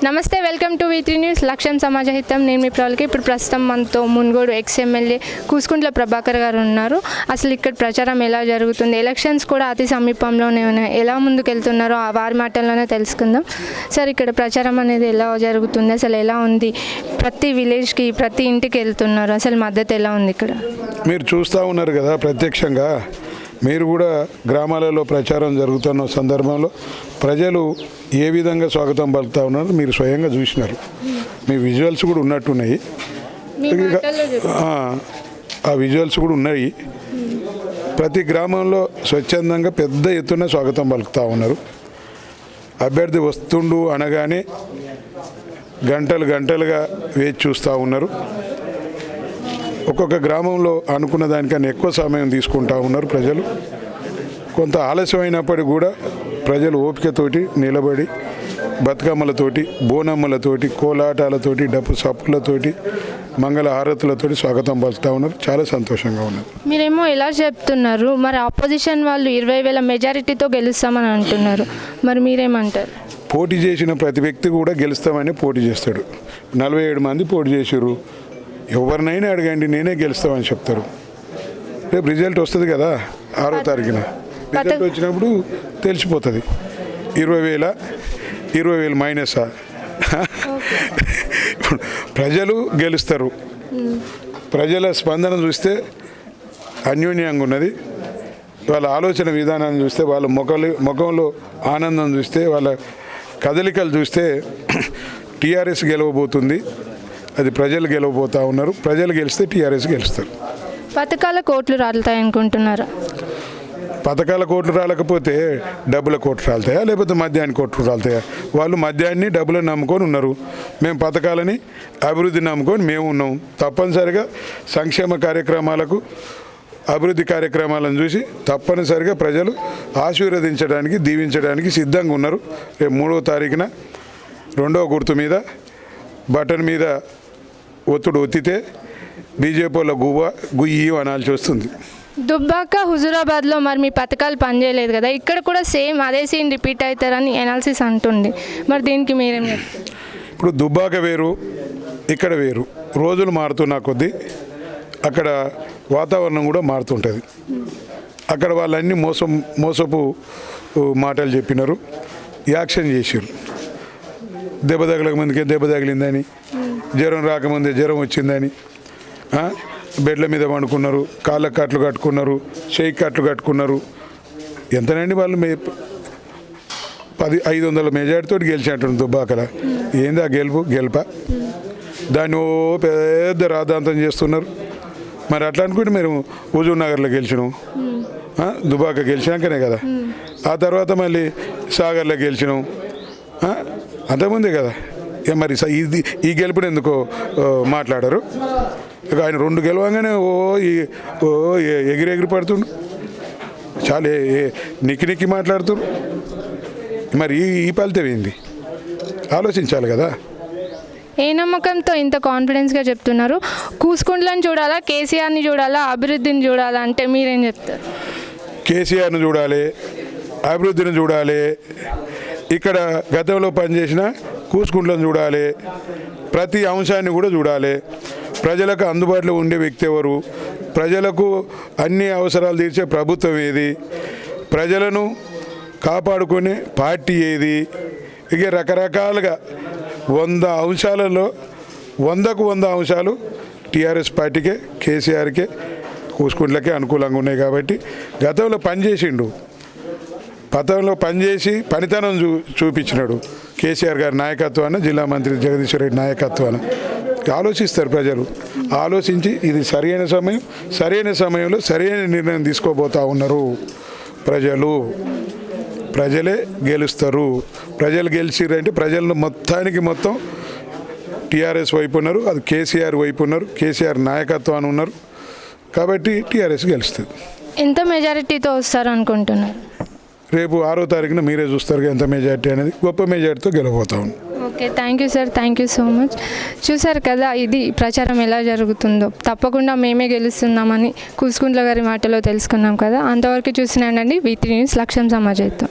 నమస్తే, welcome to V3 news లక్ష్యం సమాజహితం. నేను మీ ప్రవల్కి. ఇప్పుడు ప్రస్తుతం మనతో మున్గోడు ఎక్స్-ఎమ్మెల్యే కూసుకుంట్ల ప్రభాకర్ గారు ఉన్నారు. అసలు ఇక్కడ ప్రచారం ఎలా జరుగుతుంది, ఎలక్షన్స్ కూడా అతి సమీపంలోనే ఉన్నాయి, ఎలా ముందుకెళ్తున్నారో వారి మాటల్లోనే తెలుసుకుందాం. సార్, ఇక్కడ ప్రచారం అనేది ఎలా జరుగుతుంది, అసలు ఎలా ఉంది, ప్రతి విలేజ్కి ప్రతి ఇంటికి వెళ్తున్నారు, అసలు మద్దతు ఎలా ఉంది ఇక్కడ? మీరు చూస్తూ ఉన్నారు కదా ప్రత్యక్షంగా. మీరు కూడా గ్రామాలలో ప్రచారం జరుగుతున్న సందర్భంలో ప్రజలు ఏ విధంగా స్వాగతం పలుకుతూ ఉన్నారు మీరు స్వయంగా చూసినారు. మీ విజువల్స్ కూడా ఉన్నట్టున్నాయి, ఆ విజువల్స్ కూడా ఉన్నాయి. ప్రతి గ్రామంలో స్వచ్ఛందంగా పెద్ద ఎత్తున స్వాగతం పలుకుతూ ఉన్నారు. అభ్యర్థి వస్తుండు అనగానే గంటలుగా వేచి చూస్తూ ఉన్నారు. ఒక్కొక్క గ్రామంలో అనుకున్న దానికన్నా ఎక్కువ సమయం తీసుకుంటూ ఉన్నారు ప్రజలు. కొంత ఆలస్యమైనప్పటికీ కూడా ప్రజలు ఓపికతోటి నిలబడి బతుకమ్మలతోటి, బోనమ్మలతోటి, కోలాటాలతోటి, డప్పు సప్పులతోటి, మంగళ హారతులతోటి స్వాగతం పలుకుతూ ఉన్నారు. చాలా సంతోషంగా ఉన్నారు. మీరేమో ఎలా చెప్తున్నారు, మరి ఆపోజిషన్ వాళ్ళు 20,000 మెజారిటీతో గెలుస్తామని అంటున్నారు, మరి మీరేమంటారు? పోటీ చేసిన ప్రతి వ్యక్తి కూడా గెలుస్తామని పోటీ చేస్తాడు. 47 మంది పోటీ చేశారు. ఎవరినైనా అడగండి, నేనే గెలుస్తామని చెప్తారు. రేపు రిజల్ట్ వస్తుంది కదా 6వ తారీఖున. రిజల్ట్ వచ్చినప్పుడు తెలిసిపోతుంది. 20,000 మైనసా. ఇప్పుడు ప్రజలు గెలుస్తారు. ప్రజల స్పందన చూస్తే అన్యోన్యంగా ఉన్నది. వాళ్ళ ఆలోచన విధానాన్ని చూస్తే, వాళ్ళ ముఖంలో ఆనందం చూస్తే, వాళ్ళ కదలికలు చూస్తే టీఆర్ఎస్ గెలవబోతుంది. అది ప్రజలు గెలవబోతూ ఉన్నారు. ప్రజలు గెలిస్తే టీఆర్ఎస్ గెలుస్తారు. పథకాల కోట్లు రాలుతాయి అనుకుంటున్నారా? పథకాల కోట్లు రాలేకపోతే డబ్బుల కోట్లు రాలుతాయా, లేకపోతే మద్యాన్ని కోట్లు రాలుతాయా? వాళ్ళు మద్యాన్ని డబ్బులను నమ్ముకొని ఉన్నారు. మేము పథకాలని అభివృద్ధిని నమ్ముకొని మేము ఉన్నాం. తప్పనిసరిగా సంక్షేమ కార్యక్రమాలకు, అభివృద్ధి కార్యక్రమాలను చూసి తప్పనిసరిగా ప్రజలు ఆశీర్వదించడానికి, దీవించడానికి సిద్ధంగా ఉన్నారు. రేపు 3వ తారీఖున 2వ గుర్తు మీద బటన్ మీద ఒత్తుడు ఒత్తితే బీజేపీలో గుయ్యి అనాల్సి వస్తుంది. దుబ్బాక, హుజూరాబాద్లో మరి మీ పథకాలు పనిచేయలేదు కదా, ఇక్కడ కూడా సేమ్ అదే సీన్ రిపీట్ అవుతారని ఎనాలిసిస్ అంటుంది. మరి దీనికి మీరేం చెప్తారు? ఇప్పుడు దుబ్బాక వేరు, ఇక్కడ వేరు. రోజులు మారుతున్న కొద్దీ అక్కడ వాతావరణం కూడా మారుతుంటుంది. అక్కడ వాళ్ళన్నీ మోసపు మాటలు చెప్పినారు, యాక్షన్ చేసారు. దెబ్బ తగలక ముందుకే దెబ్బ తగిలిందని, జ్వరం రాకముందే జ్వరం వచ్చిందని, బెడ్ల మీద పండుకున్నారు, కాళ్ళ కట్లు కట్టుకున్నారు, షేక్ కట్లు కట్టుకున్నారు. ఎంతనండి వాళ్ళు 500 మెజార్టీతో గెలిచినట్టు దుబ్బాకల. ఏంది ఆ గెలుప? దాన్ని ఓ పెద్ద రాద్ధాంతం చేస్తున్నారు. మరి అట్లా అనుకుంటే మేము హుజూర్ నగర్లో గెలిచినాం, దుబ్బాక గెలిచినాకనే కదా. ఆ తర్వాత మళ్ళీ సాగర్లో గెలిచినాం, అంతకుముందే కదా. మరి ఈ గెలుపుని ఎందుకో మాట్లాడారు. ఆయన 2 గెలవంగానే ఎగిరి పడుతుండు, చాలా నిక్కి మాట్లాడుతున్నారు. మరి ఈ ఫలితం ఏంది ఆలోచించాలి కదా. ఏ నమ్మకంతో ఇంత కాన్ఫిడెన్స్గా చెప్తున్నారు? కూసుకుంట్లను చూడాలా, కేసీఆర్ని చూడాలా, అభివృద్ధిని చూడాలా అంటే మీరేం చెప్తారు? కేసీఆర్ని చూడాలి, అభివృద్ధిని చూడాలి. ఇక్కడ గతంలో పనిచేసిన కూసుకుంట్లను చూడాలి, ప్రతి అంశాన్ని కూడా చూడాలి. ప్రజలకు అందుబాటులో ఉండే వ్యక్తి ఎవరు, ప్రజలకు అన్ని అవసరాలు తీర్చే ప్రభుత్వం ఏది, ప్రజలను కాపాడుకునే పార్టీ ఏది, ఇక రకరకాలుగా 100 అంశాలలో 100కు 100 అంశాలు టీఆర్ఎస్ పార్టీకే, కేసీఆర్కే, కూసుకుంట్లకే అనుకూలంగా ఉన్నాయి. కాబట్టి గతంలో పనిచేసిండు, పనిచేసి పనితనం చూపించినాడు కేసీఆర్ గారి నాయకత్వాన, జిల్లా మంత్రి జగదీశ్వర్ రెడ్డి నాయకత్వాన. ఆలోచిస్తారు ప్రజలు. ఆలోచించి ఇది సరైన సమయంలో సరైన నిర్ణయం తీసుకోబోతూ ఉన్నారు ప్రజలే గెలుస్తారు. ప్రజలు గెలిచిరంటే ప్రజలను మొత్తం టీఆర్ఎస్ వైపు ఉన్నారు, అది కేసీఆర్ వైపు ఉన్నారు, కేసీఆర్ నాయకత్వాన్ని ఉన్నారు. కాబట్టి టీఆర్ఎస్ గెలుస్తుంది. ఎంత మెజారిటీతో వస్తారు అనుకుంటున్నారు? రేపు 6వ తారీఖున మీరే చూస్తారు ఎంత మెజార్టీ అనేది. గొప్ప మెజార్టీతో గెలవబోతా ఉంది. Okay, thank you sir, thank you so much. చూసారు కదా, ఇది ప్రచారం ఎలా జరుగుతుందో. తప్పకుండా మేమే గెలుస్తున్నామని కూసుకుంట్ల గారి మాటలో తెలుసుకున్నాం కదా. అంతవరకు చూసినానండి V3 న్యూస్ లక్ష్యం సమాజంతో.